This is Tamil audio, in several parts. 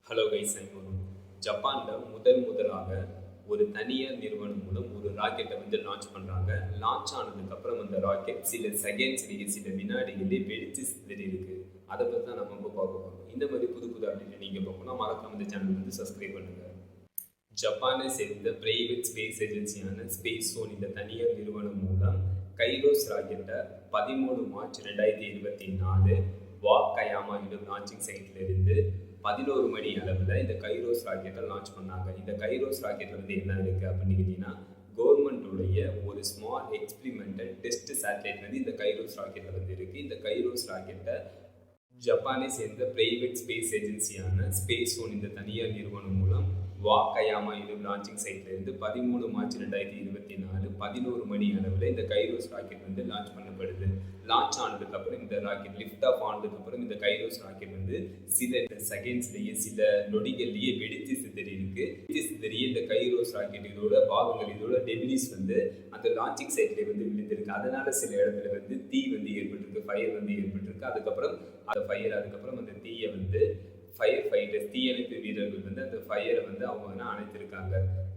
ஹலோ கைஸ், ஜப்பானில் முதலாக ஒரு தனியார் நிறுவனம் மூலம் ஒரு ராக்கெட்டை லான்ச் பண்ணுறாங்க. லான்ச் ஆனதுக்கப்புறம் அந்த ராக்கெட் சில செகண்ட்ஸ்லேயே சில வினாடிகளே வெடித்து சிதறி இருக்கு. அதை பற்றி தான் நம்ம பார்க்க போகிறோம். இந்த மாதிரி புது அப்டேட் நீங்கள் பார்க்கணும், மறக்காம இந்த சேனல் சப்ஸ்கிரைப் பண்ணுங்கள். ஜப்பானை சேர்ந்த பிரைவேட் ஸ்பேஸ் ஏஜென்சியான ஸ்பேஸ் ஒன் இந்த தனியார் நிறுவனம் மூலம் கைரோஸ் ராக்கெட்டை 13 மார்ச் 2024 வாக்கயாமா என்னும் லான்ச்சிங் சைட்லேருந்து 11 மணி அளவில் இந்த கைரோஸ் ராக்கெட்டை லான்ச் பண்ணாங்க. இந்த கைரோஸ் ராக்கெட்டில் என்ன இருக்குது அப்படின்னு கேட்டிங்கன்னா, கவர்மெண்ட்டுடைய ஒரு ஸ்மால் எக்ஸ்பிரிமெண்டல் டெஸ்ட் சேட்டலைட் இந்த கைரோஸ் ராக்கெட்டில் இருக்குது. இந்த கைரோஸ் ராக்கெட்டை ஜப்பானை சேர்ந்த பிரைவேட் ஸ்பேஸ் ஏஜென்சியான ஸ்பேஸ் ஒன் இந்த தனியார் நிறுவனம் மூலம் வாக்கயாமா என்னும் லான்ச்சிங் சைட்லேருந்து 13 மார்ச் 2024 11 மணி அளவில் இந்த கைரோஸ் ராக்கெட் லான்ச் பண்ணப்படுது. லான்ச் ஆனதுக்கப்புறம் இந்த ராக்கெட் லிஃப்ட் ஆஃப் ஆனதுக்கப்புறம் இந்த கைரோஸ் ராக்கெட் சில செகண்ட்ஸ்லேயே சில நொடிகள்லேயே வெடித்து சிதறி இருக்கு. சிதறிய இந்த கைரோஸ் ராக்கெட் இதோட பாகங்கள் இதோட டெபிலிஸ் அந்த லான்ச்சிங் சைட்லேயே விழுந்திருக்கு. அதனால சில இடத்துல தீ ஏற்பட்டிருக்கு, ஃபயர் ஏற்பட்டிருக்கு. அதுக்கப்புறம் அந்த தீயை ஃபயர் ஃபைட்டர்ஸ் தீயணைப்பு வீரர்கள் அந்த ஃபயரை அவங்க அணைத்திருக்காங்க.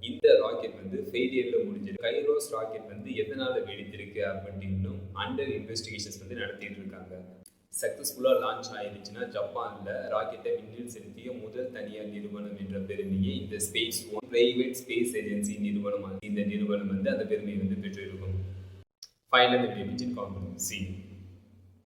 இந்த ராக்கெட் ஃபெயிலியரில் முடிஞ்சிருக்கு. கைரோஸ் ராக்கெட் எதனால வெடித்திருக்கு அப்படின்னு அண்டர் இன்வெஸ்டிகேஷன்ஸ் நடத்திட்டு இருக்காங்க. சக்ஸஸ்ஃபுல்லாக லான்ச் ஆயிடுச்சுன்னா ஜப்பானில் ராக்கெட்டை விண்ணில் செலுத்திய முதல் தனியார் நிறுவனம் என்ற பெருமையை இந்த space one private space agency நிறுவனம் இந்த நிறுவனம் அந்த பெருமையை பெற்றிருக்கும். Final காம்பனி C